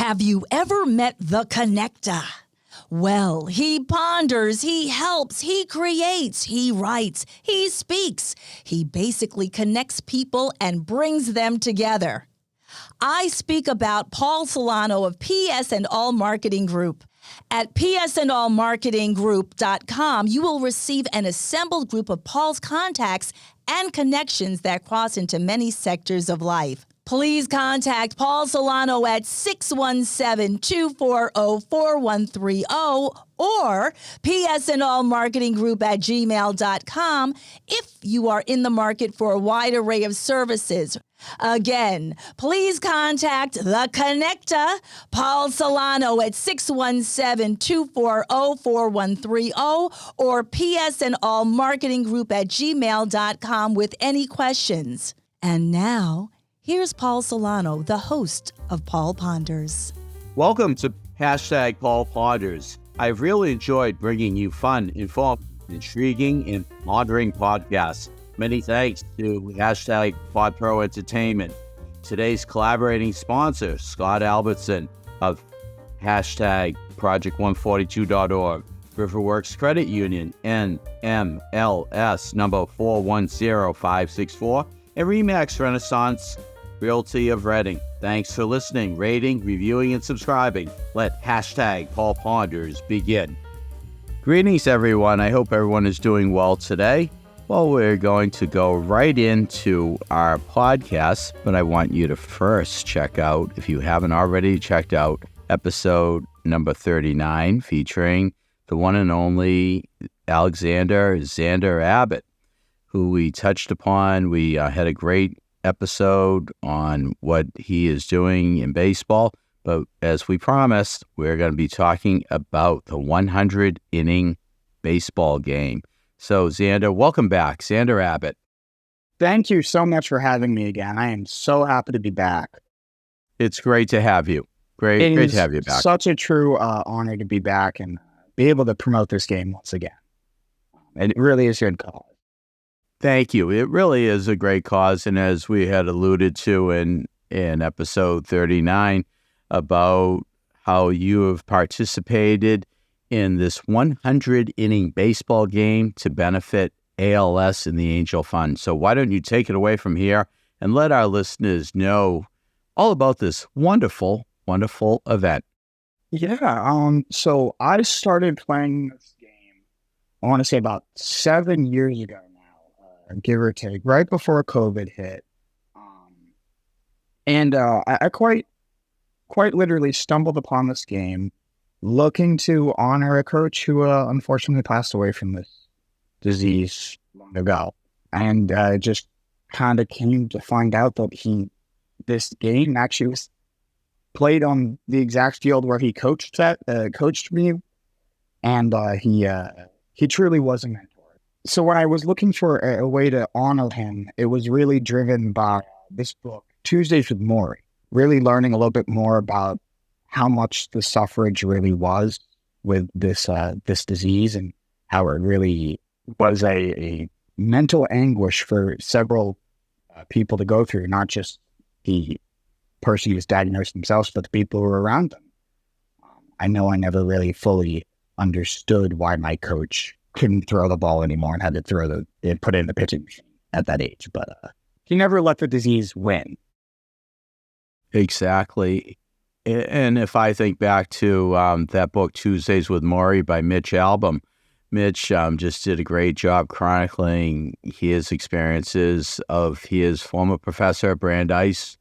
Have you ever met the connector? Well, he ponders, he helps, he creates, he writes, he speaks. He basically connects people and brings them together. I speak about Paul Solano of PS and All Marketing Group. At psandallmarketinggroup.com, you will receive an assembled group of Paul's contacts and connections that cross into many sectors of life. Please contact Paul Solano at 617-240-4130 or psandallmarketinggroup@gmail.com if you are in the market for a wide array of services. Again, please contact the connector, Paul Solano, at 617-240-4130 or psandallmarketinggroup@gmail.com with any questions. And now, here's Paul Solano, the host of Paul Ponders. Welcome to Hashtag Paul Ponders. I've really enjoyed bringing you fun, informed, intriguing, and modern podcasts. Many thanks to Hashtag Pod Pro Entertainment. Today's collaborating sponsor, Scott Albertson of Hashtag Project142.org, Riverworks Credit Union, NMLS number 410564, and Remax Renaissance Realty of Reading. Thanks for listening, rating, reviewing, and subscribing. Let Hashtag Paul Ponders begin. Greetings, everyone. I hope everyone is doing well today. Well, we're going to go right into our podcast, but I want you to first check out, if you haven't already checked out, episode number 39, featuring the one and only Xander Abbott, who we touched upon. We had a great episode on what he is doing in baseball, but as we promised, we're going to be talking about the 100-inning baseball game. So, Xander, welcome back. Xander Abbott. Thank you so much for having me again. I am so happy to be back. It's great to have you. Great to have you back. Such a true honor to be back and be able to promote this game once again. And it really is a good cause. Thank you. It really is a great cause. And as we had alluded to in episode 39 about how you have participated in this 100-inning baseball game to benefit ALS and the Angel Fund. So why don't you take it away from here and let our listeners know all about this wonderful, wonderful event. Yeah, so I started playing this game, I want to say about 7 years ago now, give or take, right before COVID hit. I quite literally stumbled upon this game looking to honor a coach who unfortunately passed away from this disease long ago. And just kind of came to find out that this game actually was played on the exact field where he coached me. And he truly was a mentor. So when I was looking for a way to honor him, it was really driven by this book, Tuesdays with Maury, really learning a little bit more about how much the suffrage really was with this disease and how it really was a mental anguish for several people to go through, not just the person who was diagnosed themselves, but the people who were around them. I know I never really fully understood why my coach couldn't throw the ball anymore and had to put it in the pitching machine at that age, but he never let the disease win. Exactly. And if I think back to that book, Tuesdays with Maury by Mitch Albom, Mitch just did a great job chronicling his experiences of his former professor at Brandeis,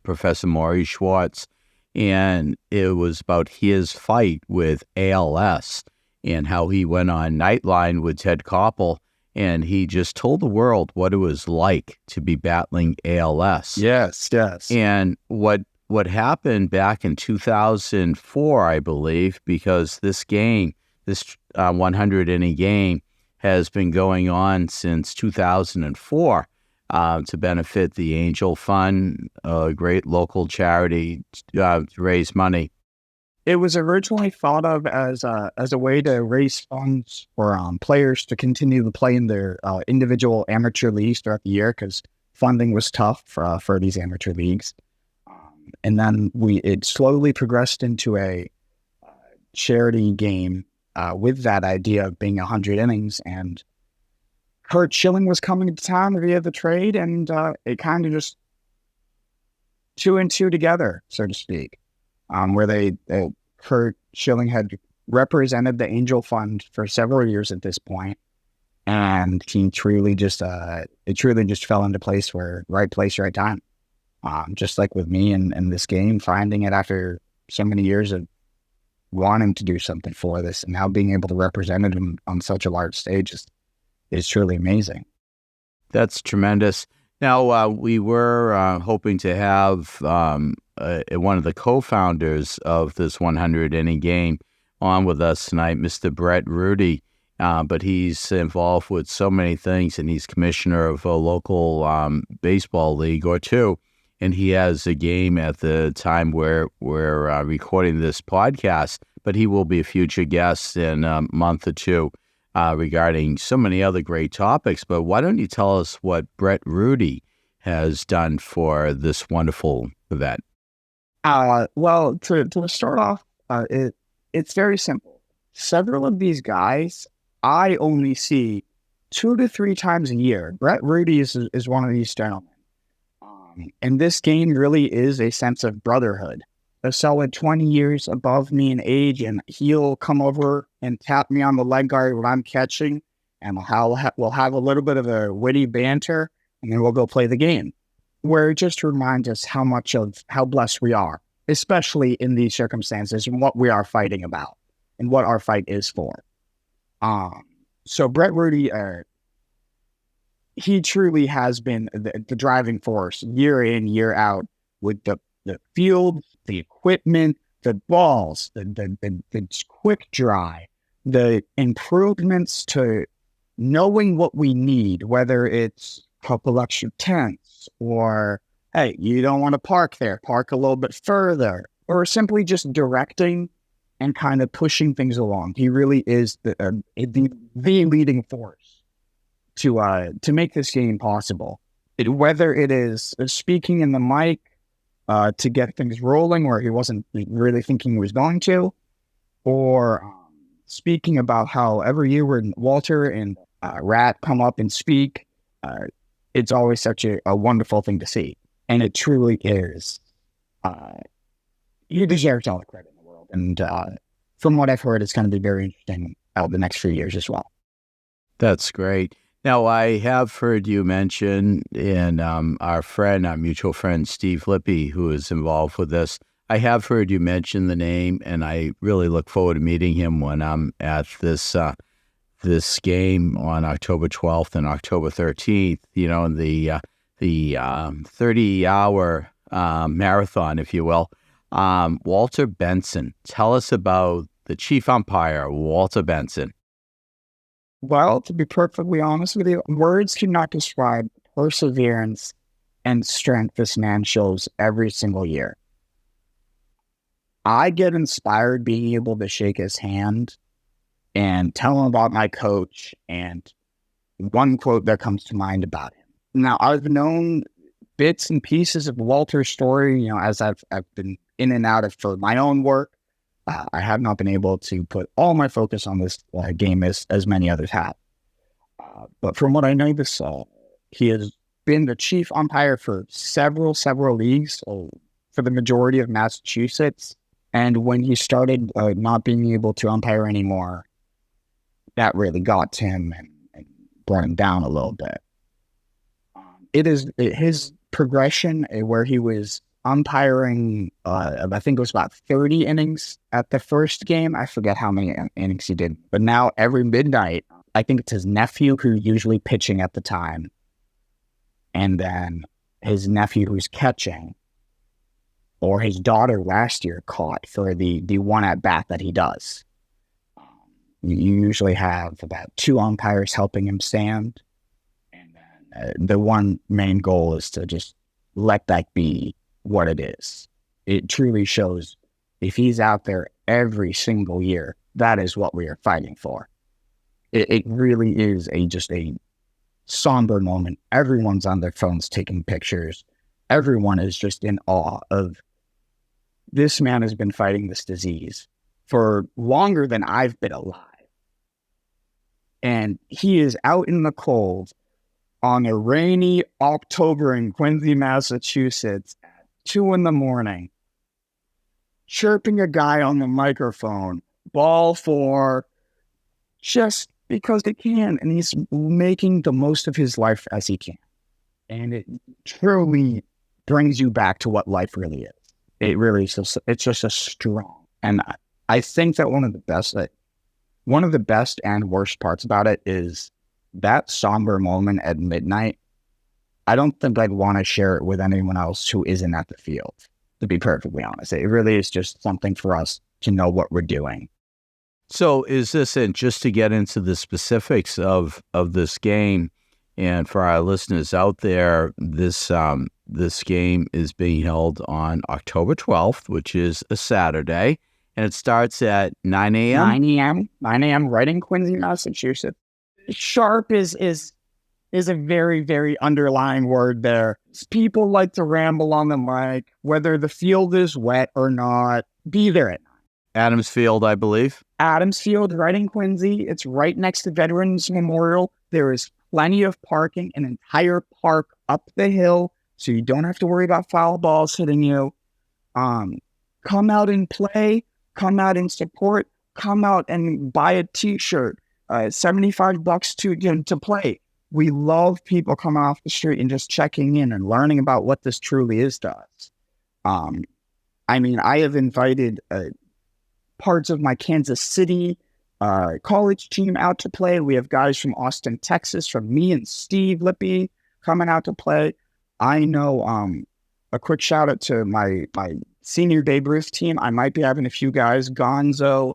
Professor Maury Schwartz, and it was about his fight with ALS and how he went on Nightline with Ted Koppel, and he just told the world what it was like to be battling ALS. Yes. And what happened back in 2004, I believe, because this game, this 100-inning game, has been going on since 2004 to benefit the Angel Fund, a great local charity to raise money. It was originally thought of as a way to raise funds for players to continue to play in their individual amateur leagues throughout the year, because funding was tough for these amateur leagues. And then it slowly progressed into a charity game with that idea of being 100 innings. And Curt Schilling was coming to town via the trade, and it kind of just two and two together, so to speak, where Curt Schilling had represented the Angel Fund for several years at this point, and he truly just fell into place where right place, right time. Just like with me and this game, finding it after so many years of wanting to do something for this, and now being able to represent it on such a large stage is truly amazing. That's tremendous. Now, we were hoping to have one of the co-founders of this 100-inning game on with us tonight, Mr. Brett Rudy, but he's involved with so many things, and he's commissioner of a local baseball league or two, and he has a game at the time where we're recording this podcast, but he will be a future guest in a month or two regarding so many other great topics. But why don't you tell us what Brett Rudy has done for this wonderful event? Well, to start off, it's very simple. Several of these guys I only see 2 to 3 times a year. Brett Rudy is one of these gentlemen. And this game really is a sense of brotherhood. A solid 20 years above me in age, and he'll come over and tap me on the leg guard when I'm catching, and we'll have a little bit of a witty banter, and then we'll go play the game, where it just reminds us how blessed we are, especially in these circumstances, and what we are fighting about, and what our fight is for. So Brett Rudy, he truly has been the driving force year in, year out, with the field, the equipment, the balls, the quick dry, the improvements to knowing what we need, whether it's a couple extra tents, or, hey, you don't want to park there, park a little bit further, or simply just directing and kind of pushing things along. He really is the leading force to make this game possible. Whether it is speaking in the mic to get things rolling where he wasn't really thinking he was going to, or speaking about how every year when Walter and Ratt come up and speak, it's always such a wonderful thing to see. And it truly is. He deserves all the credit in the world. And from what I've heard, it's going to be very interesting the next few years as well. That's great. Now, I have heard you mention, and our mutual friend, Steve Lippe, who is involved with this, I have heard you mention the name, and I really look forward to meeting him when I'm at this game on October 12th and October 13th, in the 30-hour marathon, if you will. Walter Bentson, tell us about the chief umpire, Walter Bentson. Well, to be perfectly honest with you, words cannot describe perseverance and strength this man shows every single year. I get inspired being able to shake his hand and tell him about my coach, and one quote that comes to mind about him. Now, I've known bits and pieces of Walter's story, as I've been in and out of for my own work. I have not been able to put all my focus on this game as many others have. But from what I know, he has been the chief umpire for several leagues, for the majority of Massachusetts. And when he started not being able to umpire anymore, that really got to him and brought him down a little bit. It is his progression where he was umpiring, I think it was about 30 innings at the first game. I forget how many innings he did. But now every midnight, I think it's his nephew who's usually pitching at the time, and then his nephew who's catching, or his daughter last year caught for the one at bat that he does. You usually have about 2 umpires helping him stand, and then the one main goal is to just let that be what it is. It truly shows if he's out there every single year, that is what we are fighting for. It really is just a somber moment. Everyone's on their phones taking pictures. Everyone is just in awe of This man has been fighting this disease for longer than I've been alive. And he is out in the cold on a rainy October in Quincy, Massachusetts at 2 a.m, chirping a guy on the microphone, ball four, just because he can. And he's making the most of his life as he can. And it truly brings you back to what life really is. It really is. It's just a strong. And I think that one of the best and worst parts about it is that somber moment at midnight. I don't think I'd want to share it with anyone else who isn't at the field, to be perfectly honest. It really is just something for us to know what we're doing. So is this, and just to get into the specifics of this game, and for our listeners out there, this game is being held on October 12th, which is a Saturday, and it starts at 9 a.m.? 9 a.m. right in Quincy, Massachusetts. Sharp is a very, very underlying word there. People like to ramble on the mic, whether the field is wet or not. Be there at 9. Adams Field, I believe. Adams Field, right in Quincy. It's right next to Veterans Memorial. There is plenty of parking, an entire park up the hill, so you don't have to worry about foul balls hitting you. Come out and play. Come out and support. Come out and buy a T-shirt. $75 to play. We love people coming off the street and just checking in and learning about what this truly is to us. I have invited parts of my Kansas City college team out to play. We have guys from Austin, Texas, from me and Steve Lippe coming out to play. I know a quick shout out to my senior Babe Ruth team. I might be having a few guys. Gonzo,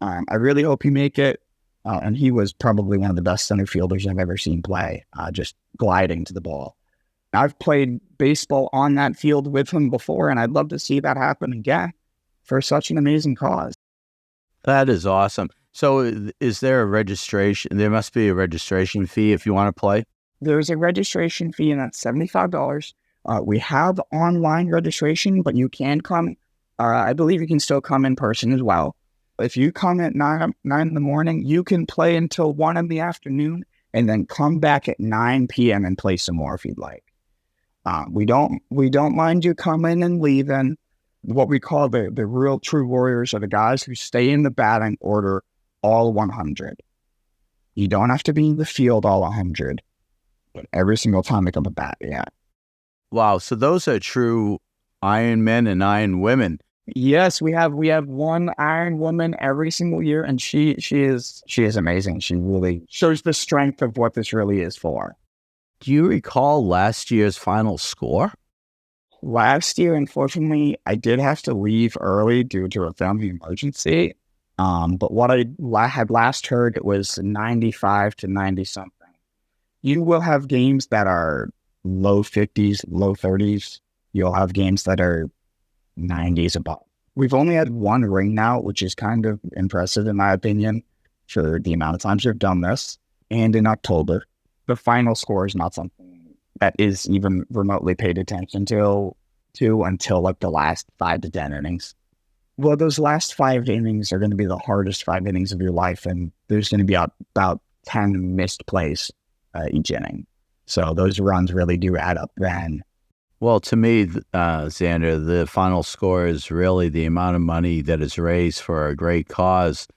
I really hope you make it. And he was probably one of the best center fielders I've ever seen play, just gliding to the ball. I've played baseball on that field with him before, and I'd love to see that happen again for such an amazing cause. That is awesome. So is there a registration? There must be a registration fee if you want to play? There's a registration fee, and that's $75. We have online registration, but you can come. I believe you can still come in person as well. If you come at 9 in the morning, you can play until 1 in the afternoon and then come back at 9 p.m. and play some more if you'd like. We don't mind you coming and leaving. What we call the real true warriors are the guys who stay in the batting order all 100. You don't have to be in the field all 100, but every single time they come to bat, yeah. Wow, so those are true Iron Men and Iron Women. Yes, we have one Iron Woman every single year, and she is amazing. She really shows the strength of what this really is for. Do you recall last year's final score? Last year, unfortunately, I did have to leave early due to a family emergency. But what I had last heard, it was 95 to 90 something. You will have games that are low 50s, low 30s. You'll have games that are 90s above. We've only had one ring now, which is kind of impressive in my opinion for the amount of times we've done this. And in October, the final score is not something that is even remotely paid attention to until like the last 5 to 10 innings. Well, those last 5 innings are going to be the hardest 5 innings of your life, and there's going to be about 10 missed plays each inning. So those runs really do add up then. Well, to me, Xander, the final score is really the amount of money that is raised for a great cause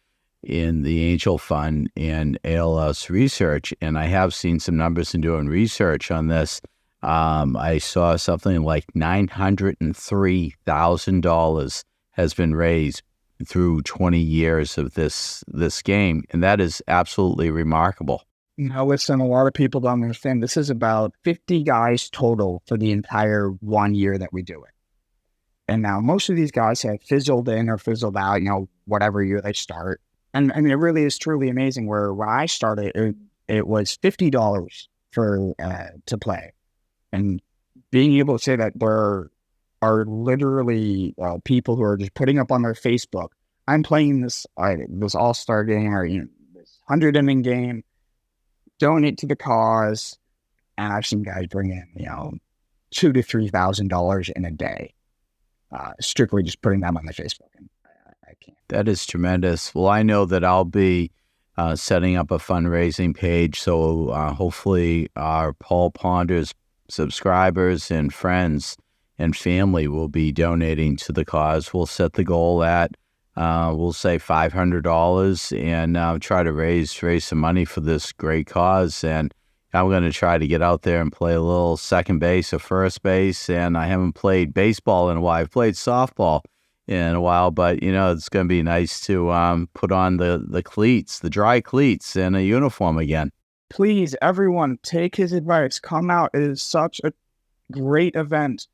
in the Angel Fund and ALS research. And I have seen some numbers in doing research on this. I saw something like $903,000 has been raised through 20 years of this game. And that is absolutely remarkable. Now, listen, a lot of people don't understand. This is about 50 guys total for the entire 1 year that we do it. And now most of these guys have fizzled in or fizzled out, whatever year they start. And I mean, it really is truly amazing. Where when I started, it was $50 to play. And being able to say that there are literally people who are just putting up on their Facebook, I'm playing this all-star game or this 100-inning game, donate to the cause, and I've seen guys bring in $2,000 to $3,000 in a day. strictly just putting them on my Facebook. And I can't. That is tremendous. Well, I know that I'll be setting up a fundraising page, so hopefully our Paul Ponders subscribers and friends and family will be donating to the cause. We'll set the goal at, we'll say $500, and try to raise some money for this great cause. And I'm going to try to get out there and play a little second base or first base. And I haven't played baseball in a while. I've played softball in a while, but it's going to be nice to put on the cleats, the dry cleats, and a uniform again. Please, everyone, take his advice. Come out. It is such a great event.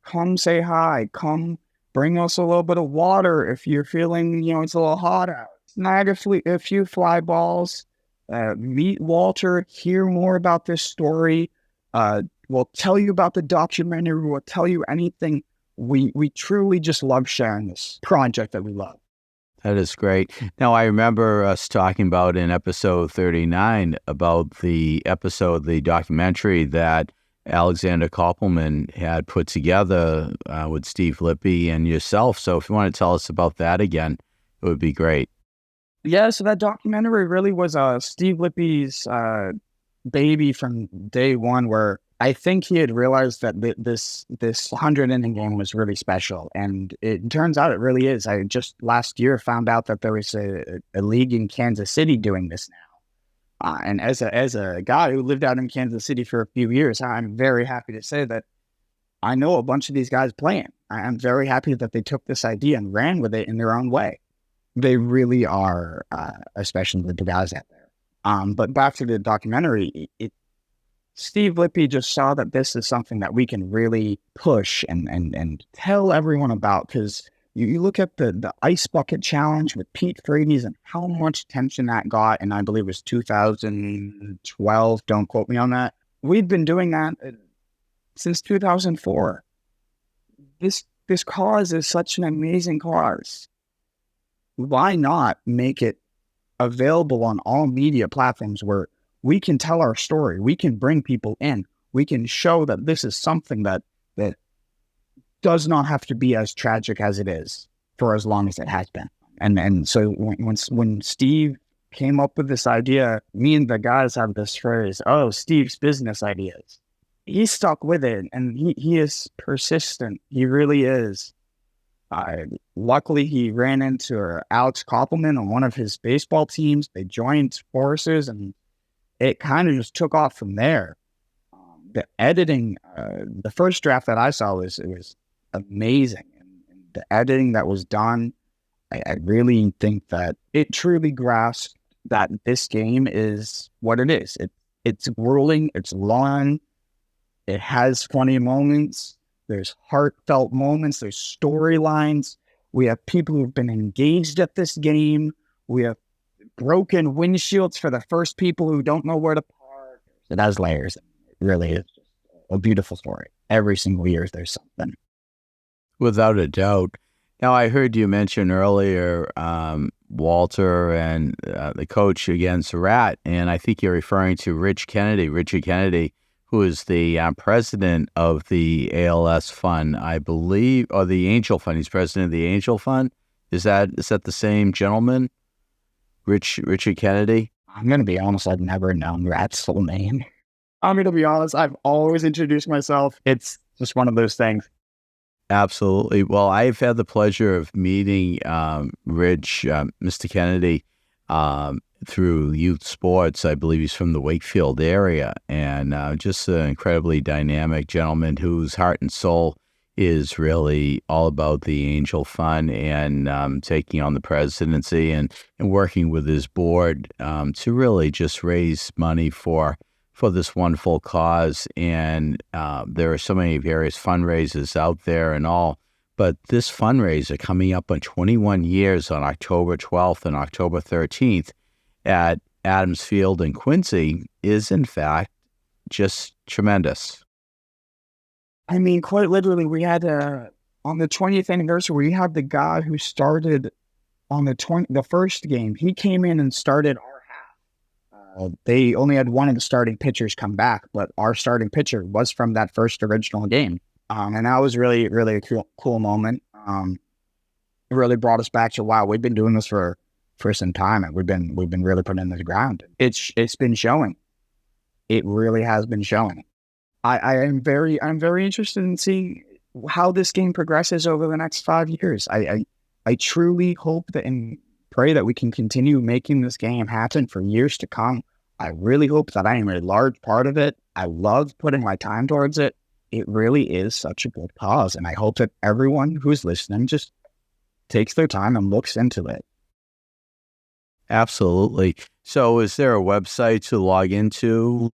Come say hi. Come bring us a little bit of water if you're feeling, it's a little hot out. Snag a few fly balls. Meet Walter. Hear more about this story. We'll tell you about the documentary. We'll tell you anything. We truly just love sharing this project that we love. That is great. Now, I remember us talking about in episode 39 about the documentary that Alexander Koppelman had put together with Steve Lippe and yourself. So if you want to tell us about that again, it would be great. Yeah, so that documentary really was Steve Lippe's baby from day one, where I think he had realized that this 100-inning game was really special, and it turns out it really is. I just last year found out that there was a league in Kansas City doing this now, and as a guy who lived out in Kansas City for a few years, I'm very happy to say that I know a bunch of these guys playing. I'm very happy that they took this idea and ran with it in their own way. They really are, especially the guys out there. But back to the documentary, Steve Lippe just saw that this is something that we can really push and tell everyone about, because you look at the ice bucket challenge with Pete Frates and how much attention that got, and I believe it was 2012, don't quote me on that. We've been doing that since 2004. This cause is such an amazing cause. Why not make it available on all media platforms where we can tell our story, we can bring people in, we can show that this is something that does not have to be as tragic as it is for as long as it has been. And so when Steve came up with this idea, me and the guys have this phrase, Steve's business ideas. He stuck with it, and he is persistent. He really is. Luckily, he ran into Alex Koppelman on one of his baseball teams. They joined forces, and it kind of just took off from there. The editing, the first draft that I saw was amazing. And the editing that was done, I really think that it truly grasped that this game is what it is. It's grueling, it's long, it has funny moments, there's heartfelt moments, there's storylines. We have people who've been engaged at this game. We have broken windshields for the first people who don't know where to park. It has layers. It really is just a beautiful story. Every single year there's something. Without a doubt. Now, I heard you mention earlier Walter and the coach against Ratt, and I think you're referring to Richard Kennedy, who is the president of the ALS Fund, I believe, or the Angel Fund. He's president of the Angel Fund. Is that the same gentleman? Richard Kennedy? I'm going to be honest, I've never known Ratt's full name. I'm going to be honest, I've always introduced myself. It's just one of those things. Absolutely. Well, I've had the pleasure of meeting Rich, Mr. Kennedy, through youth sports. I believe he's from the Wakefield area, and just an incredibly dynamic gentleman whose heart and soul is really all about the Angel Fund and taking on the presidency and working with his board to really just raise money for this wonderful cause. And there are so many various fundraisers out there and all, but this fundraiser coming up on 21 years on October 12th and October 13th at Adams Field in Quincy is in fact just tremendous. I mean, quite literally, we had on the 20th anniversary, we had the guy who started on the first game. He came in and started our half. They only had one of the starting pitchers come back, but our starting pitcher was from that first original game. And that was really, really a cool moment. It really brought us back to, wow, we've been doing this for some time, and we've been really putting it in the ground. It's been showing. It really has been showing. I'm very interested in seeing how this game progresses over the next 5 years. I truly hope that and pray that we can continue making this game happen for years to come. I really hope that I am a large part of it. I love putting my time towards it. It really is such a good cause, and I hope that everyone who's listening just takes their time and looks into it. Absolutely. So is there a website to log into?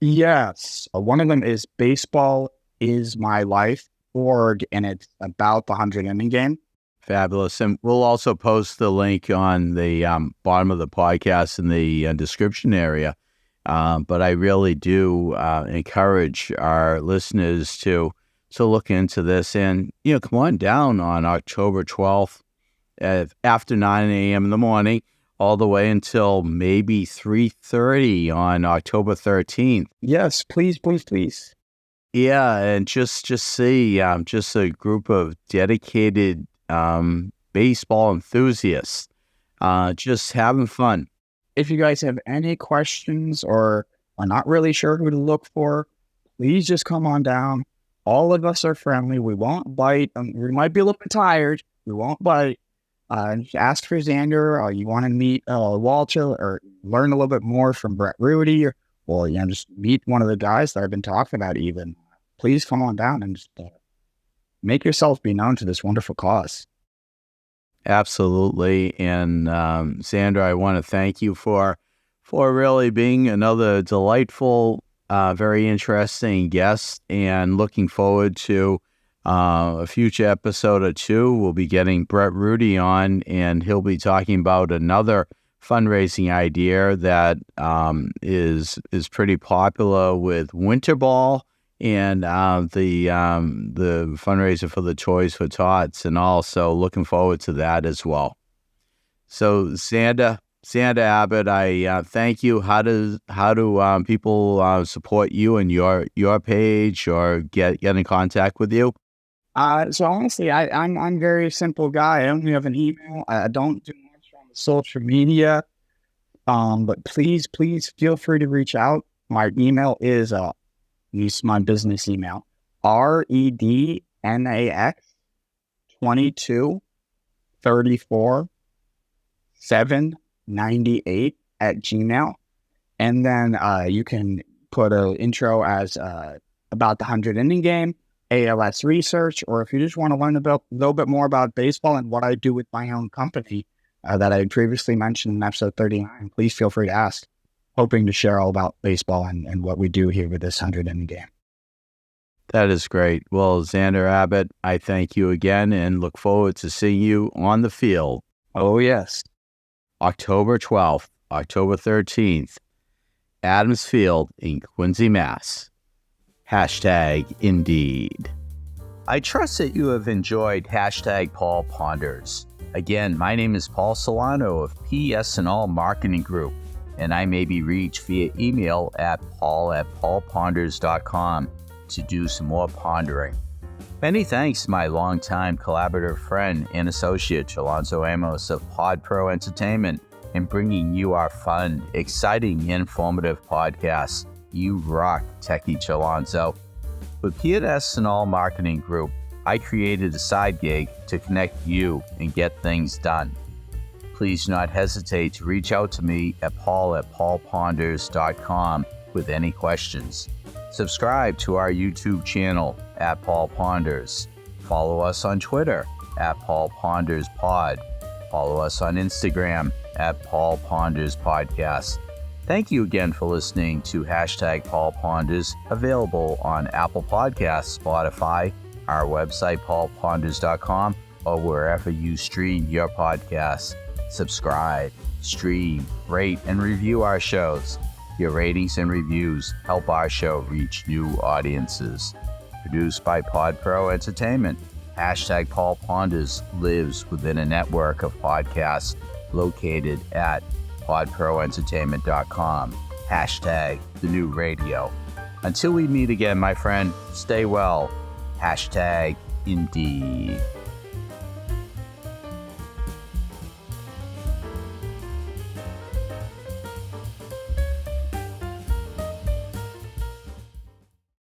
Yes. One of them is baseballismylife.org, and it's about the 100 inning game. Fabulous. And we'll also post the link on the bottom of the podcast in the description area. But I really do encourage our listeners to look into this, and, come on down on October 12th after 9 a.m. in the morning, all the way until maybe 3:30 on October 13th. Yes, please. Yeah, and just see just a group of dedicated baseball enthusiasts just having fun. If you guys have any questions or are not really sure who to look for, please just come on down. All of us are friendly. We won't bite. We might be a little bit tired. We won't bite. Ask for Xander, or you want to meet Walter, or learn a little bit more from Brett Rudy, or just meet one of the guys that I've been talking about even. Please come on down and just make yourself be known to this wonderful cause. Absolutely. And Xander, I want to thank you for really being another delightful, very interesting guest, and looking forward to a future episode or two. We'll be getting Brett Rudy on, and he'll be talking about another fundraising idea that is pretty popular with Winter Ball and the fundraiser for the Toys for Tots, and also looking forward to that as well. So Xander Abbott, I thank you. How do people support you and your page, or get in contact with you? So honestly, I'm a very simple guy. I only have an email. I don't do much on social media. But please feel free to reach out. My email is use my business email, rednax2234/798 @gmail. And then you can put an intro as about the 100 inning game, ALS research, or if you just want to learn a little bit more about baseball and what I do with my own company that I previously mentioned in episode 39, please feel free to ask. Hoping to share all about baseball and what we do here with this 100 inning game. That is great. Well, Xander Abbott, I thank you again and look forward to seeing you on the field. Oh, yes. October 12th, October 13th, Adams Field in Quincy, Mass. #Indeed. I trust that you have enjoyed Paul Ponders. Again, my name is Paul Solano of PS&All Marketing Group, and I may be reached via email at paul@paulponders.com to do some more pondering. Many thanks to my longtime collaborative friend and associate, Alonzo Amos of Pod Pro Entertainment, in bringing you our fun, exciting, and informative podcast. You rock, Techie Alonzo. With PS&All Marketing Group, I created a side gig to connect you and get things done. Please do not hesitate to reach out to me at paul@paulponders.com with any questions. Subscribe to our YouTube channel at Paul Ponders. Follow us on Twitter at Paul Ponders Pod. Follow us on Instagram at Paul Ponders Podcast. Thank you again for listening to Paul Ponders, available on Apple Podcasts, Spotify, our website, paulponders.com, or wherever you stream your podcasts. Subscribe, stream, rate, and review our shows. Your ratings and reviews help our show reach new audiences. Produced by Pod Pro Entertainment, Paul Ponders lives within a network of podcasts located at podproentertainment.com. #the new radio. Until we meet again, my friend, stay well, #indeed.